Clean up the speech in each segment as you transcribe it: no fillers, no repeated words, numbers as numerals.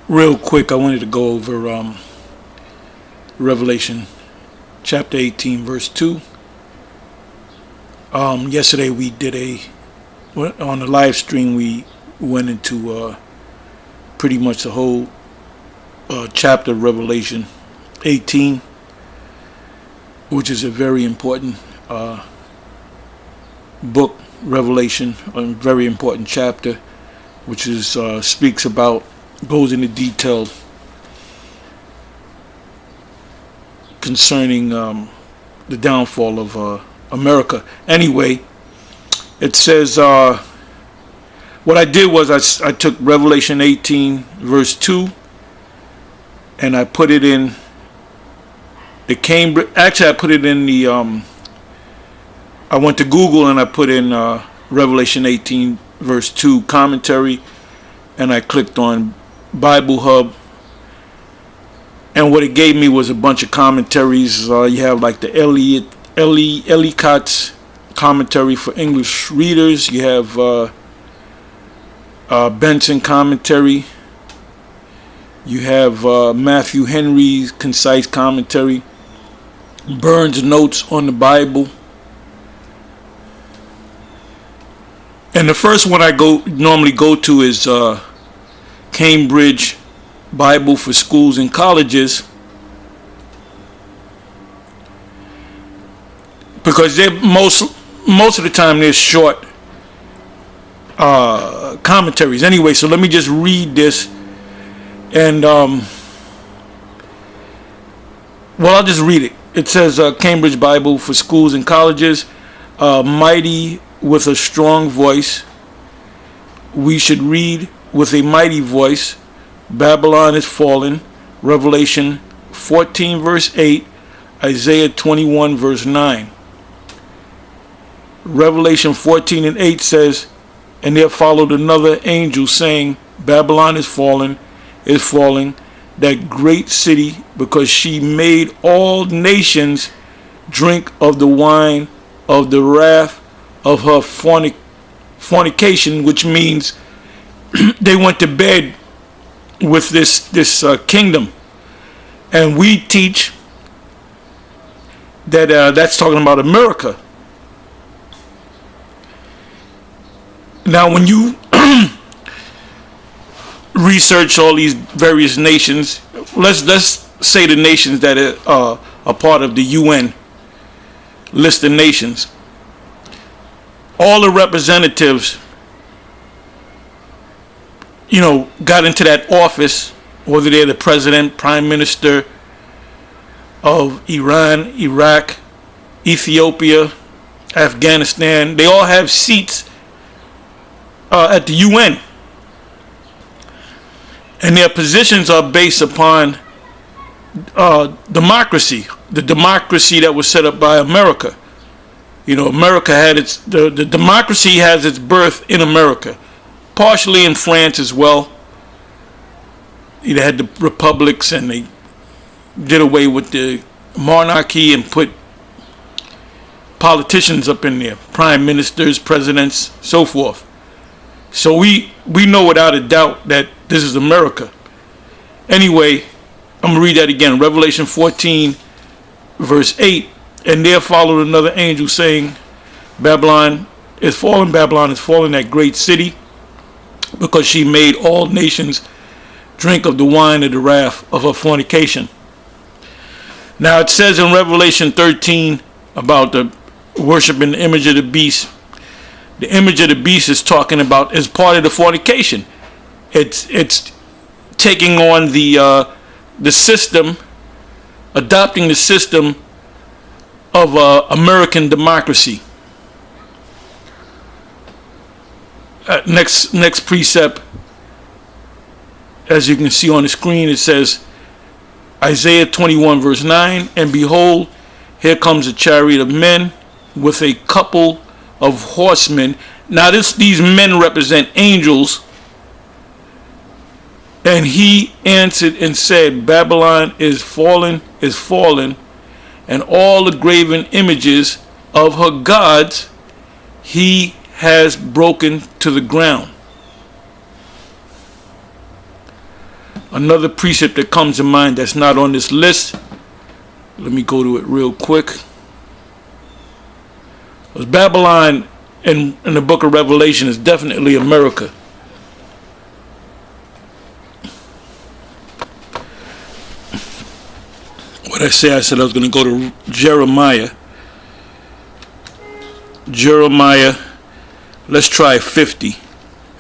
Real quick, I wanted to go over Revelation chapter 18, verse 2. Yesterday we did on the live stream, we went into pretty much the whole chapter of Revelation 18, which is a very important book, Revelation, a very important chapter, which is speaks about, goes into detail concerning the downfall of America. Anyway, it says, what I did was I took Revelation 18 verse 2 and I put it in the Cambridge, actually I put it in the I went to Google and I put in Revelation 18 verse 2 commentary, and I clicked on Bible Hub, and what it gave me was a bunch of commentaries. You have like the Ellicott's commentary for English readers. You have Benson commentary. You have Matthew Henry's concise commentary. Burns' notes on the Bible. And the first one I normally go to is Cambridge Bible for Schools and Colleges, because they're most of the time they're short commentaries. Anyway, so let me just read this, and well, I'll just read it. It says, Cambridge Bible for Schools and Colleges, mighty with a strong voice. We should read with a mighty voice. Babylon is fallen. Revelation 14 verse 8. Isaiah 21 verse 9. Revelation 14 and 8 says, and there followed another angel saying, Babylon is fallen, that great city, because she made all nations drink of the wine of the wrath of her fornication, which means they went to bed with this kingdom. And we teach that that's talking about America. Now, when you research all these various nations, let's say the nations that are part of the UN list of nations. All the representatives, got into that office, whether they're the president, prime minister of Iran, Iraq, Ethiopia, Afghanistan. They all have seats at the UN. And their positions are based upon democracy, the democracy that was set up by America. America had the democracy has its birth in America, partially in France as well. They had the republics, and they did away with the monarchy and put politicians up in there, prime ministers, presidents, so forth. So we know without a doubt that this is America. Anyway, I'm going to read that again. Revelation 14 verse 8. And there followed another angel saying, Babylon is fallen, that great city, because she made all nations drink of the wine of the wrath of her fornication. Now it says in Revelation 13 about the worshiping the image of the beast. The image of the beast is talking about as part of the fornication. It's taking on the system, adopting the system of American democracy. Next precept, as you can see on the screen, it says Isaiah 21 verse 9, and behold, here comes a chariot of men with a couple of horsemen. Now these men represent angels. And he answered and said, Babylon is fallen, and all the graven images of her gods he has broken to the ground. Another precept that comes to mind that's not on this list. Let me go to it real quick. Because Babylon in the book of Revelation is definitely America. What I said I was going to go to Jeremiah. Let's try 50.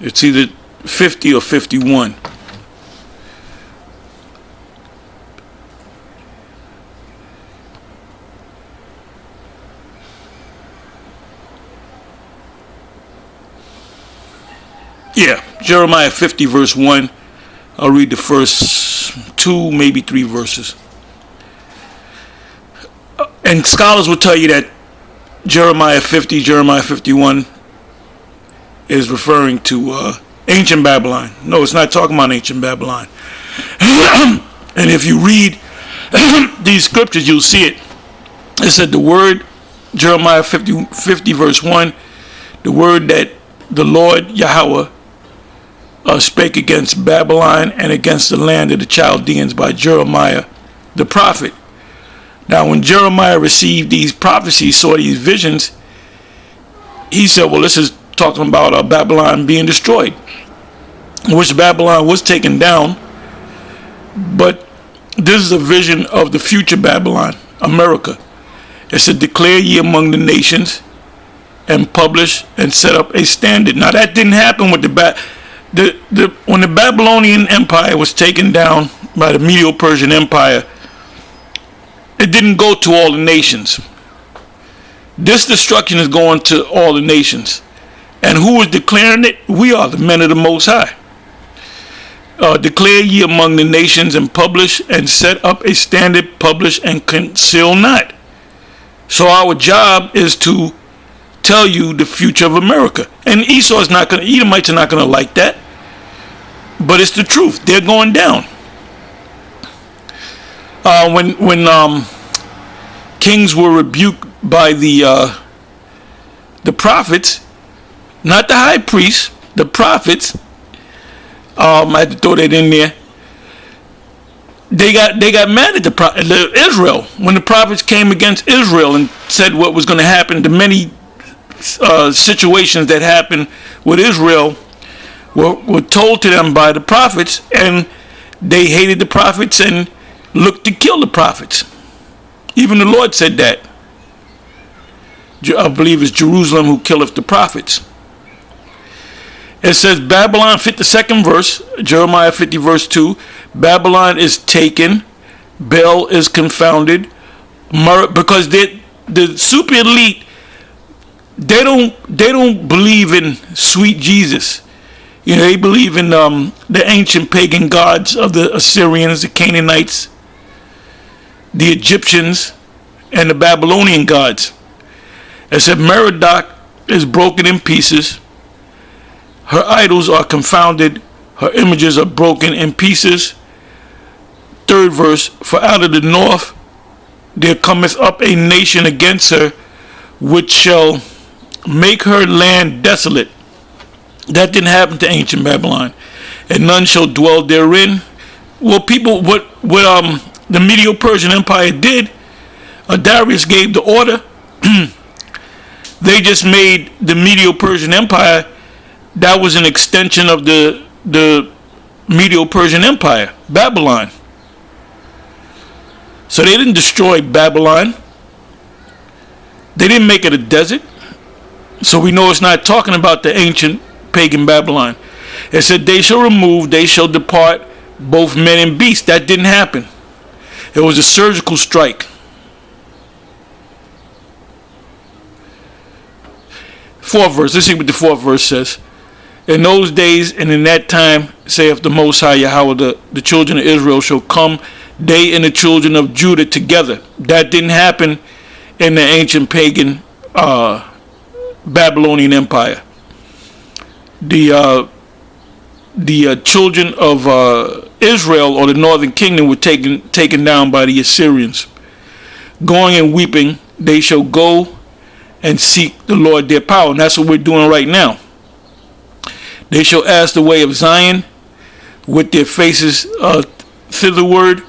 It's either 50 or 51. Yeah, Jeremiah 50 verse 1. I'll read the first 2, maybe 3 verses. And scholars will tell you that Jeremiah 50, Jeremiah 51 is referring to ancient Babylon. No, it's not talking about ancient Babylon. And if you read these scriptures, you'll see it. It said the word, Jeremiah 50 verse 1, the word that the Lord Yahweh spake against Babylon and against the land of the Chaldeans by Jeremiah the prophet. Now when Jeremiah received these prophecies, saw these visions, he said, well, this is talking about Babylon being destroyed, which Babylon was taken down. But this is a vision of the future Babylon, America. It said, declare ye among the nations and publish and set up a standard. Now that didn't happen with when the Babylonian Empire was taken down by the Medo-Persian Empire. It didn't go to all the nations. This destruction is going to all the nations. And who is declaring it? We are the men of the Most High. Declare ye among the nations and publish and set up a standard, publish and conceal not. So our job is to tell you the future of America. And Edomites are not going to like that. But it's the truth. They're going down. When kings were rebuked by the prophets, not the high priests, the prophets, I had to throw that in there. They got mad at Israel when the prophets came against Israel and said what was going to happen. The many situations that happened with Israel were told to them by the prophets, and they hated the prophets and looked to kill the prophets. Even the Lord said that. I believe it's Jerusalem who killeth the prophets. It says Babylon, 52nd verse, Jeremiah 50 verse 2, Babylon is taken, Bel is confounded, because the super elite, they don't believe in sweet Jesus. You know, they believe in the ancient pagan gods of the Assyrians, the Canaanites, the Egyptians, and the Babylonian gods. It said Merodach is broken in pieces. Her idols are confounded. Her images are broken in pieces. 3rd verse, for out of the north there cometh up a nation against her, which shall make her land desolate. That didn't happen to ancient Babylon. And none shall dwell therein. Well, people, what the Medo-Persian Empire did, Darius gave the order. They just made the Medo-Persian Empire, that was an extension of the Medo-Persian Empire, Babylon. So they didn't destroy Babylon. They didn't make it a desert. So we know it's not talking about the ancient pagan Babylon. It said they shall remove, they shall depart, both men and beasts. That didn't happen. It was a surgical strike. 4th verse. Let's see what the 4th verse says. In those days and in that time, saith the Most High Yahweh, the children of Israel shall come, they and the children of Judah together. That didn't happen in the ancient pagan Babylonian Empire. The children of Israel, or the northern kingdom, were taken down by the Assyrians. Going and weeping, they shall go and seek the Lord their power. And that's what we're doing right now. They shall ask the way of Zion, with their faces thitherward,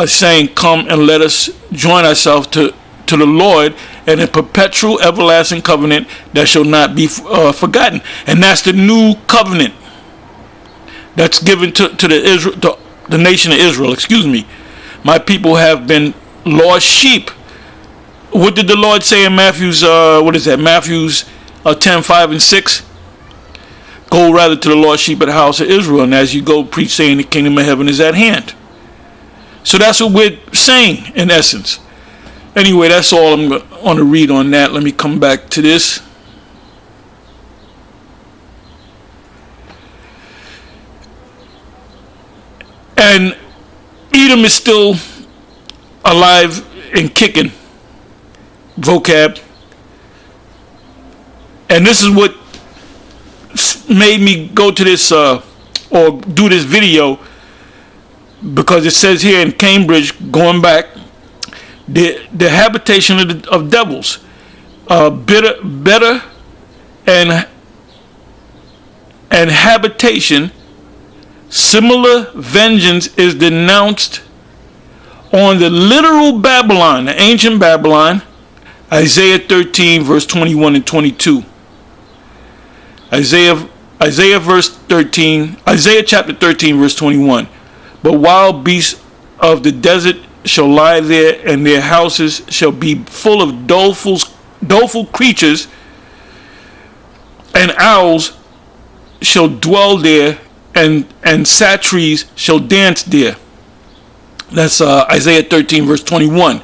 saying, "Come and let us join ourselves to the Lord in a perpetual everlasting covenant that shall not be forgotten." And that's the new covenant that's given to the nation of Israel. Excuse me. My people have been lost sheep. What did the Lord say in Matthew's, Matthew's 10, 5, and 6? Go rather to the lost sheep of the house of Israel, and as you go, preach, saying the kingdom of heaven is at hand. So that's what we're saying, in essence. Anyway, that's all I'm going to read on that. Let me come back to this. And Edom is still alive and kicking, vocab. And this is what made me go to this or do this video, because it says here in Cambridge, going back, the habitation of devils, better and habitation, similar vengeance is denounced on the literal Babylon, the ancient Babylon. Isaiah 13 verse 21 and 22. Isaiah chapter 13 verse 21. But wild beasts of the desert shall lie there, and their houses shall be full of doleful creatures, and owls shall dwell there, and satyrs shall dance there. That's Isaiah 13 verse 21.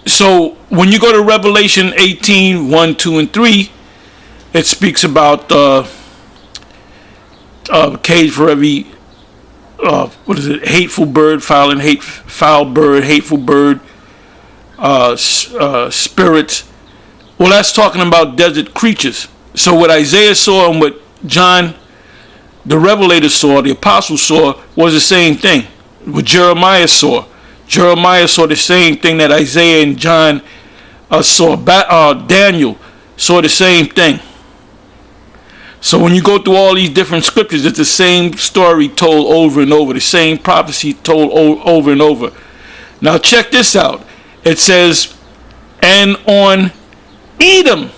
So when you go to Revelation 18, 1, 2, and 3, it speaks about a cage for every hateful bird, foul bird, hateful bird, spirits. Well, that's talking about desert creatures. So what Isaiah saw and what John the Revelator saw, the apostle saw, was the same thing. What Jeremiah saw the same thing that Isaiah and John saw. Daniel saw the same thing. So when you go through all these different scriptures, it's the same story told over and over, the same prophecy told over and over. Now check this out. It says, and on Edom,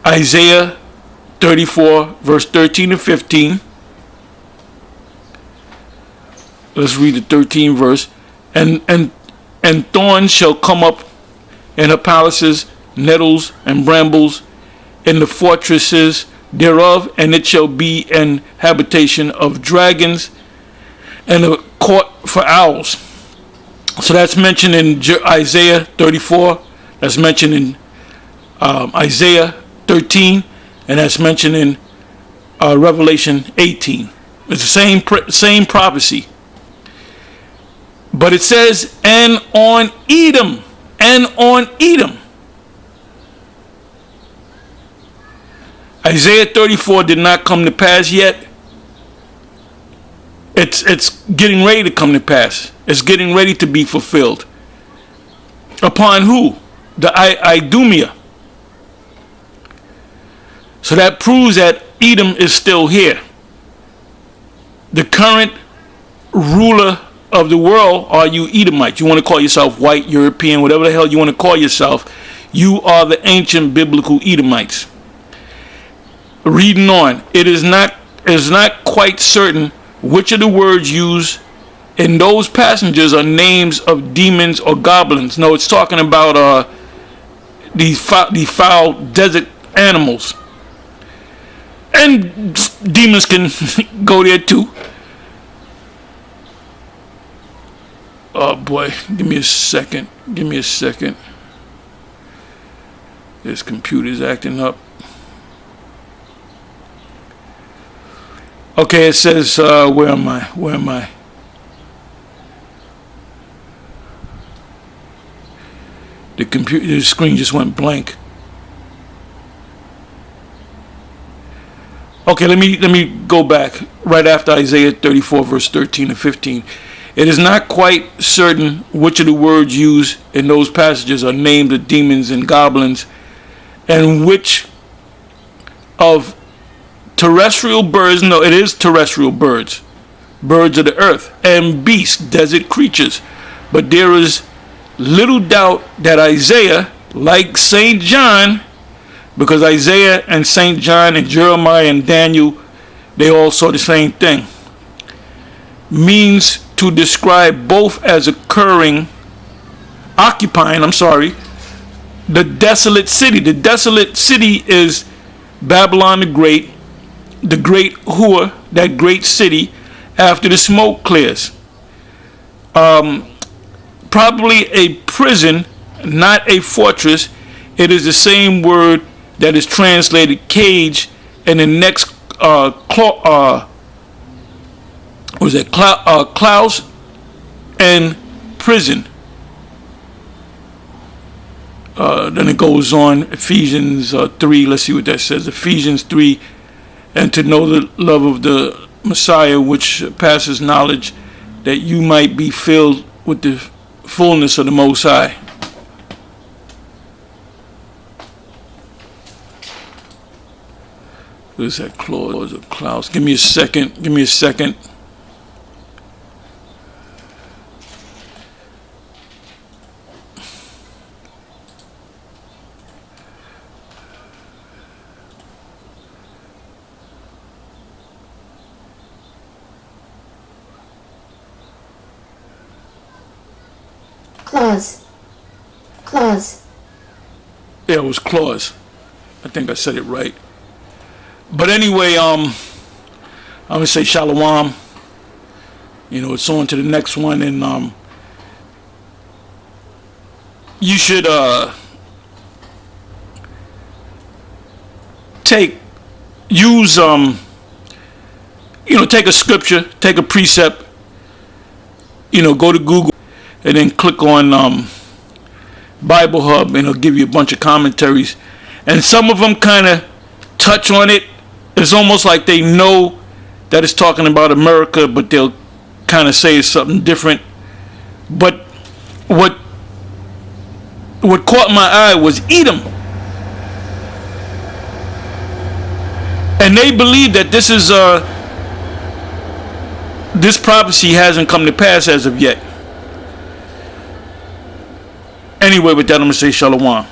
Isaiah 34 verse 13 and 15. Let's read the 13th verse. And thorns shall come up in her palaces, nettles and brambles in the fortresses thereof, and it shall be an habitation of dragons and a court for owls. So that's mentioned in Isaiah 34, that's mentioned in Isaiah 13, and that's mentioned in Revelation 18. It's the same prophecy. But it says, and on Edom. Isaiah 34 did not come to pass yet. It's getting ready to come to pass. It's getting ready to be fulfilled. Upon who? The Idumea. So that proves that Edom is still here. The current ruler of the world are you Edomites. You want to call yourself white, European, whatever the hell you want to call yourself. You are the ancient biblical Edomites. Reading on, it is not quite certain which of the words used in those passages are names of demons or goblins. No, it's talking about these foul desert animals. And demons can go there too. Oh boy, give me a second. This computer's acting up. Okay, it says, where am I? The screen just went blank. Okay, let me go back right after Isaiah 34 verse 13 and 15. It is not quite certain which of the words used in those passages are named of demons and goblins, and which of terrestrial birds, no, it is terrestrial birds, birds of the earth, and beasts, desert creatures. But there is little doubt that Isaiah, like St. John, because Isaiah and St. John and Jeremiah and Daniel, they all saw the same thing, means to describe both as occupying, the desolate city. The desolate city is Babylon the Great Hur, that great city, after the smoke clears. Probably a prison, not a fortress. It is the same word that is translated cage in the next Klaus and prison. Then it goes on, Ephesians 3, let's see what that says. Ephesians 3, and to know the love of the Messiah, which passes knowledge, that you might be filled with the fullness of the Most High. What is that clause of Klaus? Give me a second. Clause. Yeah, it was clause. I think I said it right. But anyway, I'm gonna say shalom. It's on to the next one, and you should take a scripture, take a precept, go to Google and then click on Bible Hub, and it'll give you a bunch of commentaries, and some of them kind of touch on it. It's almost like they know that it's talking about America, but they'll kind of say it's something different. But what caught my eye was Edom, and they believe that this prophecy hasn't come to pass as of yet. Anyway, with that, I'm going to say shalom.